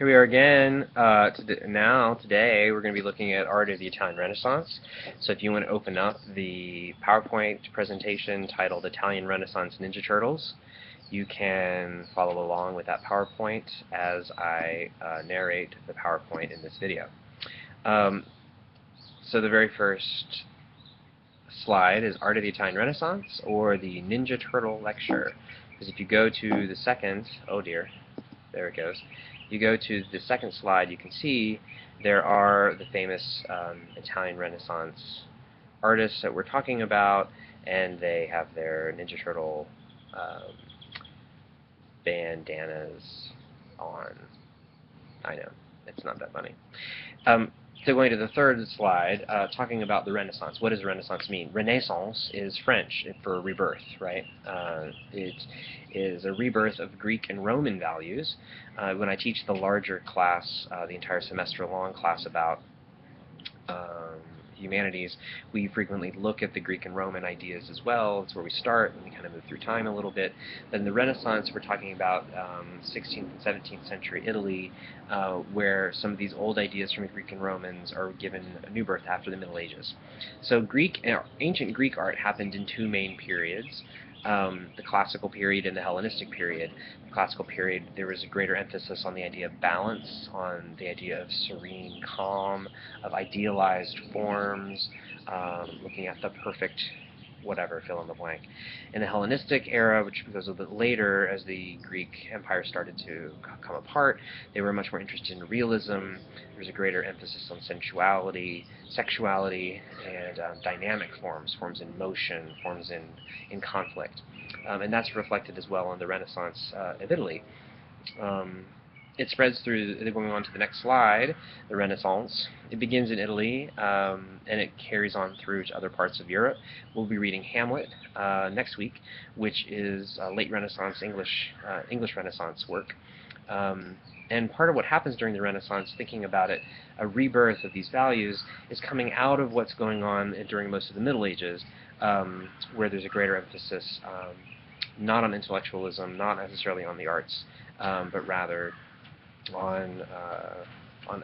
Here we are again. Today, we're going to be looking at art of the Italian Renaissance. So if you want to open up the PowerPoint presentation titled Italian Renaissance Ninja Turtles, you can follow along with that PowerPoint as I narrate the PowerPoint in this video. So the very first slide is Art of the Italian Renaissance, or the Ninja Turtle Lecture. Because if you go to the second, oh dear, there it goes. You go to the second slide, you can see there are the famous Italian Renaissance artists that we're talking about, and they have their Ninja Turtle bandanas on. I know, it's not that funny. So going to the third slide, talking about the Renaissance. What does Renaissance mean? Renaissance is French for rebirth, right? It is a rebirth of Greek and Roman values. When I teach the larger class, the entire semester-long class about humanities, we frequently look at the Greek and Roman ideas as well. It's where we start, and we kind of move through time a little bit. Then the Renaissance, we're talking about 16th and 17th century Italy, where some of these old ideas from the Greek and Romans are given a new birth after the Middle Ages. So ancient Greek art happened in two main periods. The classical period and the Hellenistic period. The classical period, there was a greater emphasis on the idea of balance, on the idea of serene calm, of idealized forms, looking at the perfect whatever, fill in the blank. In the Hellenistic era, which goes a bit later as the Greek Empire started to come apart, they were much more interested in realism. There was a greater emphasis on sensuality, sexuality, and dynamic forms, forms in motion, forms in conflict. And that's reflected as well in the Renaissance of Italy. It spreads through, going on to the next slide, the Renaissance. It begins in Italy, and it carries on through to other parts of Europe. We'll be reading Hamlet next week, which is late Renaissance English Renaissance work. And part of what happens during the Renaissance, thinking about it, a rebirth of these values is coming out of what's going on during most of the Middle Ages, where there's a greater emphasis not on intellectualism, not necessarily on the arts, but rather on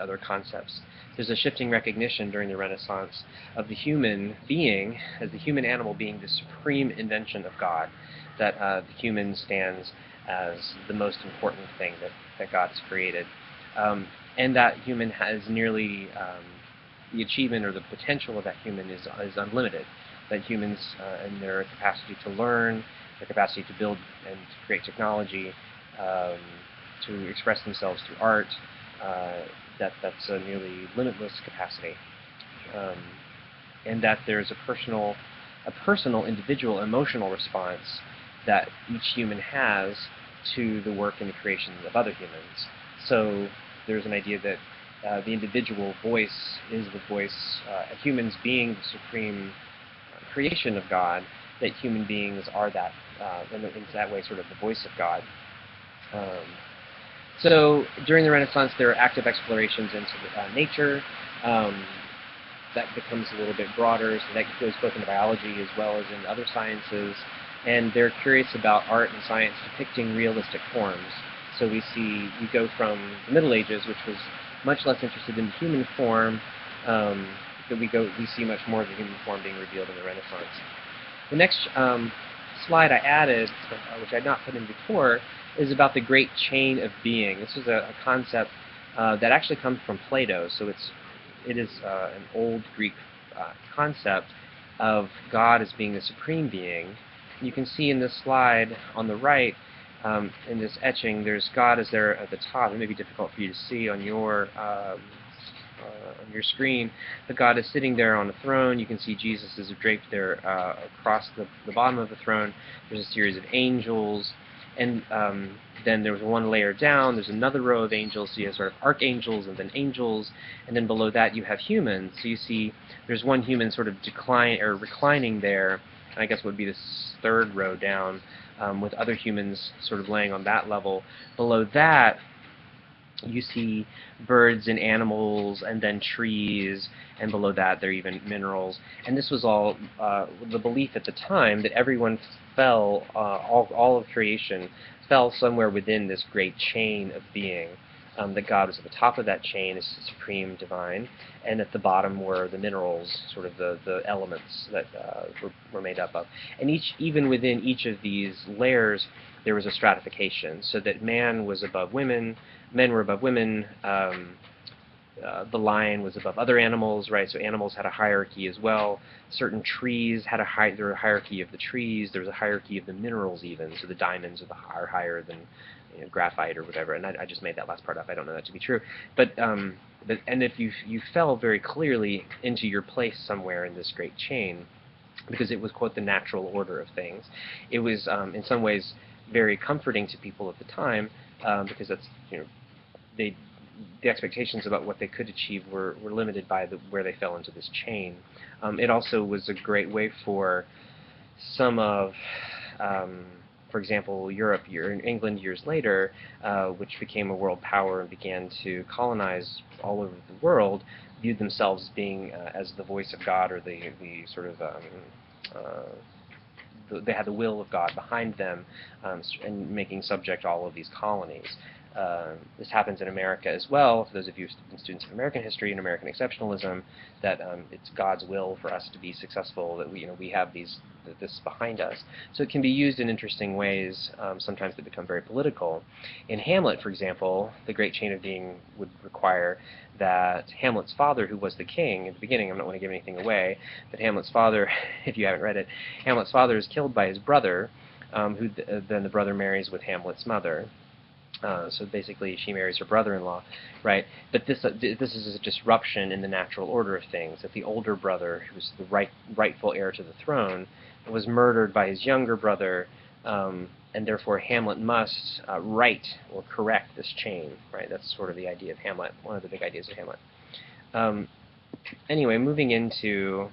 other concepts. There's a shifting recognition during the Renaissance of the human being, as the human animal being the supreme invention of God, that the human stands as the most important thing that God has created. And that human has nearly, the achievement or the potential of that human is unlimited. That humans and their capacity to learn, their capacity to build and to create technology, to express themselves through art, that's a nearly limitless capacity. And that there's a personal, individual, emotional response that each human has to the work and the creation of other humans. So there's an idea that the individual voice is the voice, humans being the supreme creation of God, that human beings are that, in that way, sort of the voice of God. So during the Renaissance, there are active explorations into nature. That becomes a little bit broader, so that goes both into biology as well as in other sciences. And they're curious about art and science depicting realistic forms. So we go from the Middle Ages, which was much less interested in the human form, that we see much more of the human form being revealed in the Renaissance. The next slide I added, which I had not put in before, is about the great chain of being. This is a concept that actually comes from Plato, so it is an old Greek concept of God as being the supreme being. You can see in this slide on the right, in this etching, there's God is there at the top. It may be difficult for you to see on your screen, but God is sitting there on a throne. You can see Jesus is draped there across the bottom of the throne. There's a series of angels, and then there's one layer down, there's another row of angels, so you have sort of archangels and then angels, and then below that you have humans. So you see there's one human sort of reclining there, and I guess would be the third row down, with other humans sort of laying on that level. Below that, you see birds and animals, and then trees, and below that there are even minerals. And this was all the belief at the time that everyone fell, all of creation fell somewhere within this great chain of being. that God was at the top of that chain as the supreme divine, and at the bottom were the minerals, sort of the elements that were made up of. And even within each of these layers, there was a stratification, so that man was above women, men were above women, the lion was above other animals, right? So animals had a hierarchy as well. Certain trees had there was a hierarchy of the trees. There was a hierarchy of the minerals even. So the diamonds are higher than graphite or whatever. And I just made that last part up. I don't know that to be true. But and if you fell very clearly into your place somewhere in this great chain, because it was, quote, the natural order of things, it was in some ways very comforting to people at the time, because that's, the expectations about what they could achieve were limited by where they fell into this chain. It also was a great way for some of, for example, Europe, England years later, which became a world power and began to colonize all over the world, viewed themselves being as the voice of God, or the sort of they had the will of God behind them, and making subject all of these colonies. This happens in America as well, for those of you who've been students of American history and American exceptionalism, that it's God's will for us to be successful, that we have this behind us. So it can be used in interesting ways, sometimes that become very political. In Hamlet, for example, the great chain of being would require that Hamlet's father, who was the king at the beginning, I'm not going to give anything away, but Hamlet's father, if you haven't read it, Hamlet's father is killed by his brother, who then the brother marries with Hamlet's mother. So basically, she marries her brother-in-law, right? But this is a disruption in the natural order of things. That the older brother, who was the rightful heir to the throne, was murdered by his younger brother, and therefore Hamlet must right or correct this chain, right? That's sort of the idea of Hamlet, one of the big ideas of Hamlet. Anyway, moving into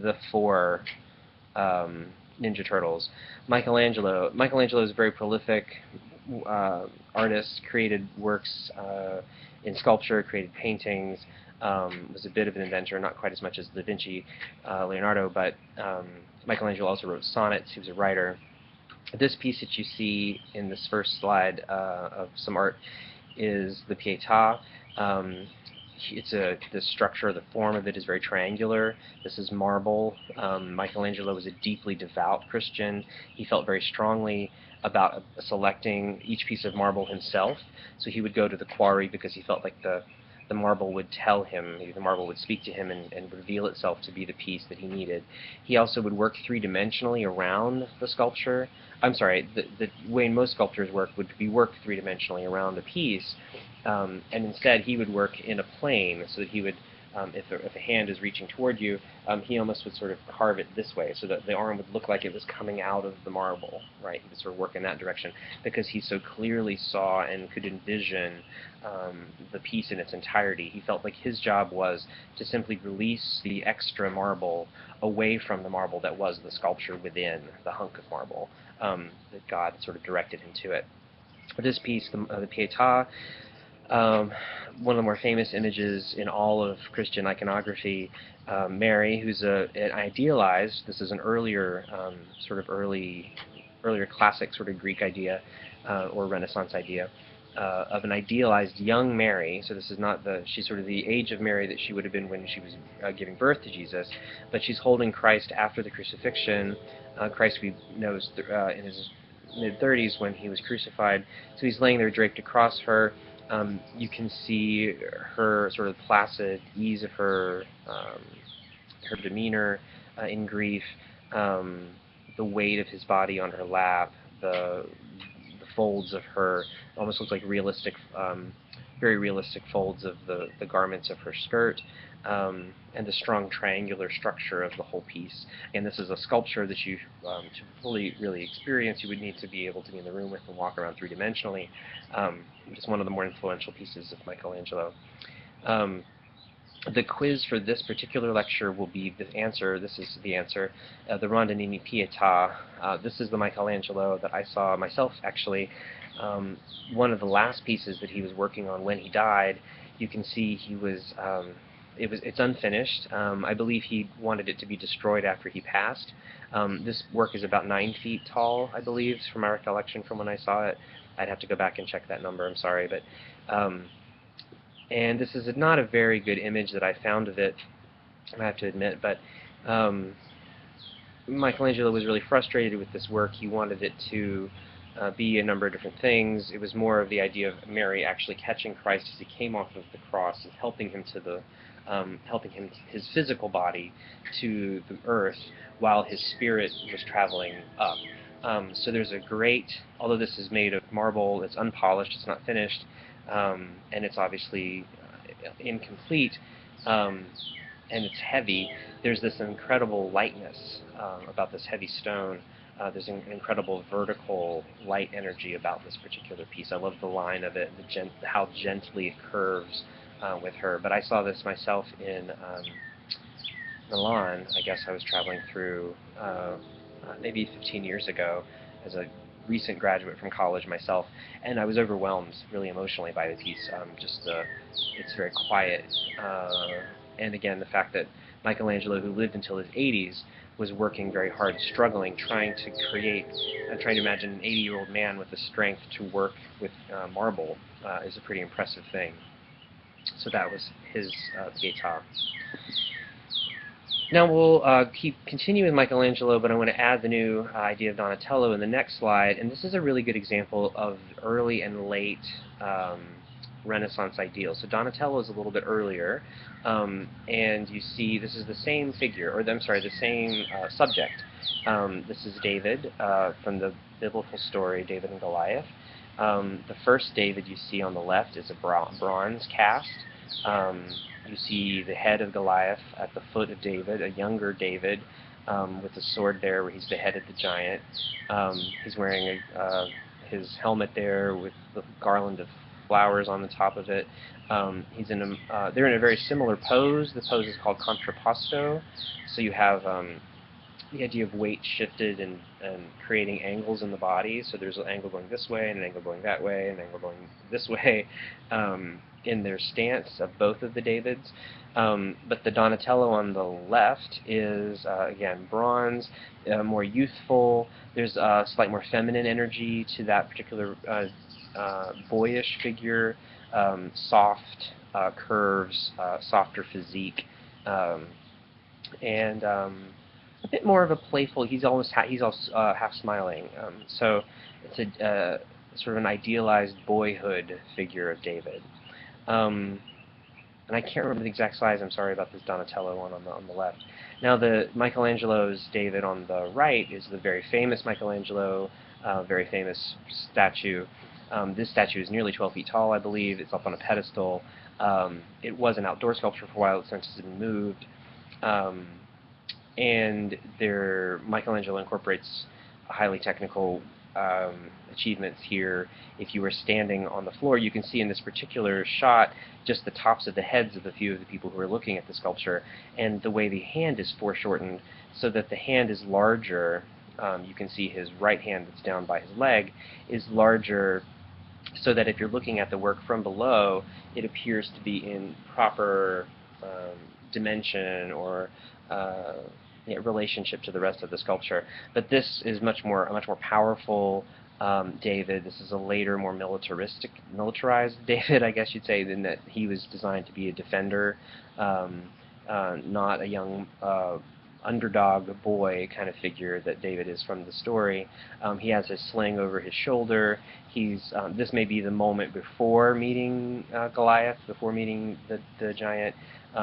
the four Ninja Turtles. Michelangelo is a very prolific artist, created works in sculpture, created paintings, was a bit of an inventor, not quite as much as Da Vinci, Leonardo, but Michelangelo also wrote sonnets. He was a writer. This piece that you see in this first slide of some art is the Pietà. The structure, the form of it is very triangular. This is marble. Michelangelo was a deeply devout Christian. He felt very strongly about selecting each piece of marble himself. So he would go to the quarry because he felt like the marble would tell him, the marble would speak to him and reveal itself to be the piece that he needed. He also would work three-dimensionally around the sculpture. I'm sorry, the way most sculptors work would be work three-dimensionally around a piece, and instead he would work in a plane, so that he would, if a hand is reaching toward you, he almost would sort of carve it this way, so that the arm would look like it was coming out of the marble, right? He would sort of work in that direction, because he so clearly saw and could envision the piece in its entirety. He felt like his job was to simply release the extra marble away from the marble that was the sculpture within, the hunk of marble, that God sort of directed him to it. This piece, the Pietà, one of the more famous images in all of Christian iconography, Mary, who's an idealized, this is an earlier, earlier classic sort of Greek idea, or Renaissance idea, of an idealized young Mary. So this is not she's sort of the age of Mary that she would have been when she was giving birth to Jesus, but she's holding Christ after the crucifixion. Christ, we know, in his mid-30s when he was crucified. So he's laying there draped across her. You can see her sort of placid ease of her demeanor in grief, the weight of his body on her lap, the folds of her, almost looks like realistic, very realistic folds of the garments of her skirt, and the strong triangular structure of the whole piece. And this is a sculpture that to fully really experience, you would need to be able to be in the room with and walk around three-dimensionally. Just one of the more influential pieces of Michelangelo. The quiz for this particular lecture will be the answer. This is the answer. The Rondinini Pietà. This is the Michelangelo that I saw myself, actually. One of the last pieces that he was working on when he died. You can see he was. It's unfinished. I believe he wanted it to be destroyed after he passed. This work is about 9 feet tall, I believe, from my recollection from when I saw it. I'd have to go back and check that number, I'm sorry. But and this is not a very good image that I found of it, I have to admit, but Michelangelo was really frustrated with this work. He wanted it to be a number of different things. It was more of the idea of Mary actually catching Christ as he came off of the cross and helping him to the his physical body to the earth while his spirit was traveling up. So there's a great, although this is made of marble, it's unpolished, it's not finished, and it's obviously incomplete, and it's heavy. There's this incredible lightness about this heavy stone. There's an incredible vertical light energy about this particular piece. I love the line of it, how gently it curves with her. But I saw this myself in Milan. I guess I was traveling through maybe 15 years ago as a recent graduate from college myself, and I was overwhelmed really emotionally by the piece. It's very quiet, and again, the fact that Michelangelo, who lived until his 80s, was working very hard, struggling, trying to create, trying to imagine an 80-year-old man with the strength to work with marble is a pretty impressive thing. So that was his Pietà. Now we'll continue with Michelangelo, but I want to add the new idea of Donatello in the next slide, and this is a really good example of early and late Renaissance ideals. So Donatello is a little bit earlier, and you see this is the same figure, or I'm sorry, the same subject. This is David from the biblical story, David and Goliath. The first David you see on the left is a bronze cast. You see the head of Goliath at the foot of David, a younger David with a sword there where he's beheaded the giant. He's wearing his helmet there with the garland of flowers on the top of it. They're in a very similar pose. The pose is called contrapposto. So you have the idea of weight shifted and creating angles in the body. So there's an angle going this way, and an angle going that way, and an angle going this way in their stance of both of the Davids. But the Donatello on the left is, again, bronze, more youthful. There's a slight more feminine energy to that particular boyish figure, soft curves, softer physique, and a bit more of a playful. He's also half smiling. So it's a sort of an idealized boyhood figure of David. And I can't remember the exact size. I'm sorry about this Donatello one on the left. Now the Michelangelo's David on the right is the very famous Michelangelo, very famous statue. This statue is nearly 12 feet tall, I believe. It's up on a pedestal. It was an outdoor sculpture for a while. Since it's been moved. And Michelangelo incorporates highly technical achievements here. If you were standing on the floor, you can see in this particular shot just the tops of the heads of a few of the people who are looking at the sculpture, and the way the hand is foreshortened so that the hand is larger. You can see his right hand that's down by his leg is larger, so that if you're looking at the work from below, it appears to be in proper dimension or relationship to the rest of the sculpture. But this is a much more powerful David. This is a later, more militarized David, I guess you'd say, in that he was designed to be a defender, not a young underdog boy kind of figure that David is from the story. He has his sling over his shoulder. This may be the moment before meeting Goliath, before meeting the giant.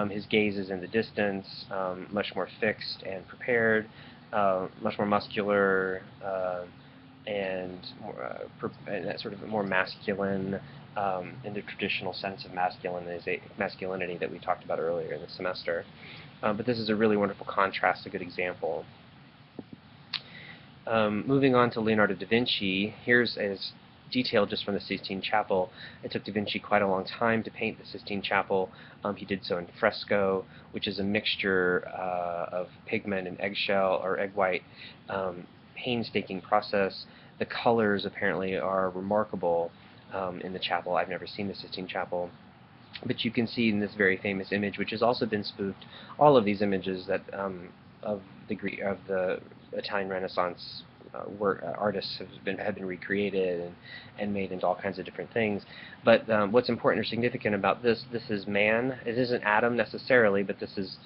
His gaze is in the distance, much more fixed and prepared, much more muscular, and sort of more masculine in the traditional sense of masculinity that we talked about earlier in the semester. But this is a really wonderful contrast, a good example. Moving on to Leonardo da Vinci, here's as detailed just from the Sistine Chapel. It took Da Vinci quite a long time to paint the Sistine Chapel. He did so in fresco, which is a mixture of pigment and eggshell or egg white. Painstaking process. The colors apparently are remarkable in the chapel. I've never seen the Sistine Chapel. But you can see in this very famous image, which has also been spoofed, all of these images that of the Italian Renaissance artists have been recreated and made into all kinds of different things. But what's important or significant about this is man. It isn't Adam necessarily, but this is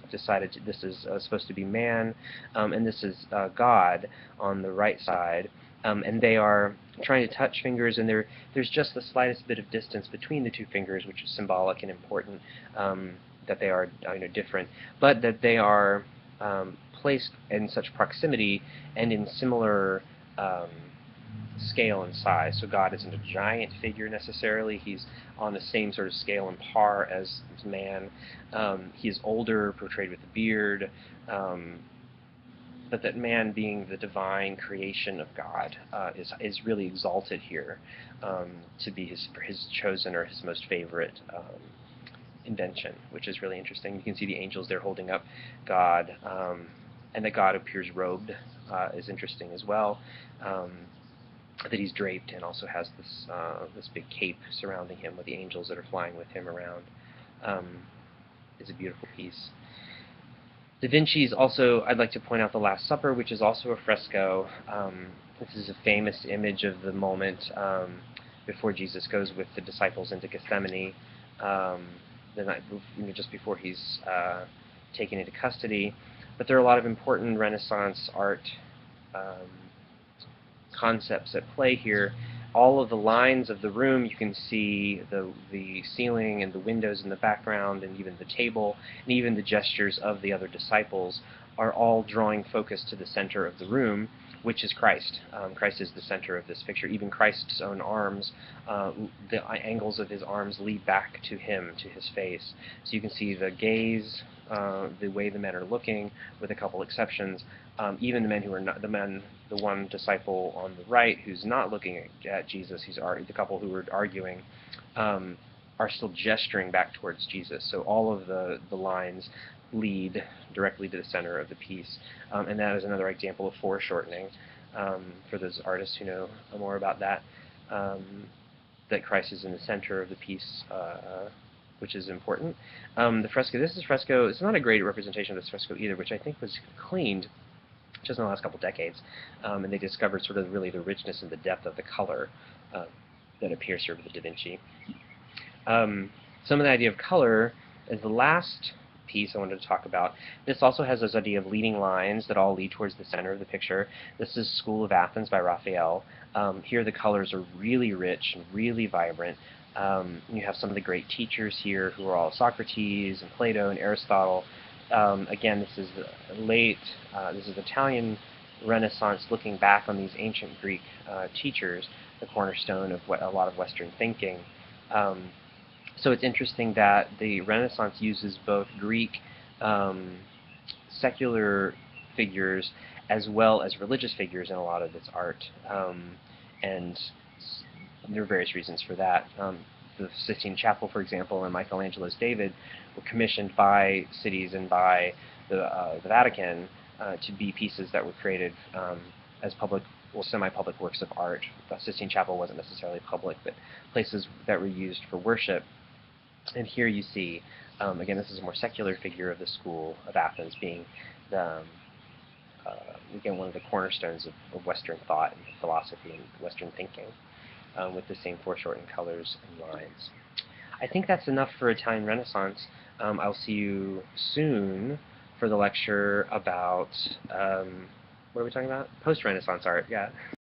supposed to be man, and this is God on the right side. And they are trying to touch fingers, and there's just the slightest bit of distance between the two fingers, which is symbolic and important, that they are different, but that they are placed in such proximity and in similar scale and size. So God isn't a giant figure necessarily. He's on the same sort of scale and par as man. He is older, portrayed with a beard, but that man, being the divine creation of God, is really exalted here to be his chosen or his most favorite invention, which is really interesting. You can see the angels there holding up God, and that God appears robed is interesting as well. That he's draped and also has this big cape surrounding him with the angels that are flying with him around. Is a beautiful piece. Da Vinci's also, I'd like to point out the Last Supper, which is also a fresco. This is a famous image of the moment before Jesus goes with the disciples into Gethsemane, the night, just before he's taken into custody. But there are a lot of important Renaissance art concepts at play here. All of the lines of the room, you can see the ceiling and the windows in the background, and even the table, and even the gestures of the other disciples are all drawing focus to the center of the room, which is Christ. Christ is the center of this picture. Even Christ's own arms, the angles of his arms lead back to him, to his face. So you can see the gaze, the way the men are looking, with a couple exceptions. Even the men who are not the one disciple on the right who's not looking at Jesus, the couple who were arguing, are still gesturing back towards Jesus. So all of the lines lead directly to the center of the piece, and that is another example of foreshortening for those artists who know more about that. That Christ is in the center of the piece, which is important. The fresco. This is fresco. It's not a great representation of this fresco either, which I think was cleaned just in the last couple decades, and they discovered sort of really the richness and the depth of the color that appears here with the Da Vinci. Some of the idea of color is the last piece I wanted to talk about. This also has this idea of leading lines that all lead towards the center of the picture. This is School of Athens by Raphael. Here the colors are really rich and really vibrant. You have some of the great teachers here who are all Socrates and Plato and Aristotle. Again, this is this is Italian Renaissance, looking back on these ancient Greek teachers, the cornerstone of a lot of Western thinking. So it's interesting that the Renaissance uses both Greek secular figures as well as religious figures in a lot of its art, and there are various reasons for that. The Sistine Chapel, for example, and Michelangelo's David were commissioned by cities and by the Vatican to be pieces that were created as public or semi-public works of art. The Sistine Chapel wasn't necessarily public, but places that were used for worship. And here you see, again, this is a more secular figure of the School of Athens, being again, one of the cornerstones of Western thought and philosophy and Western thinking, with the same foreshortened colors and lines. I think that's enough for Italian Renaissance. I'll see you soon for the lecture about, what are we talking about? Post-Renaissance art, yeah.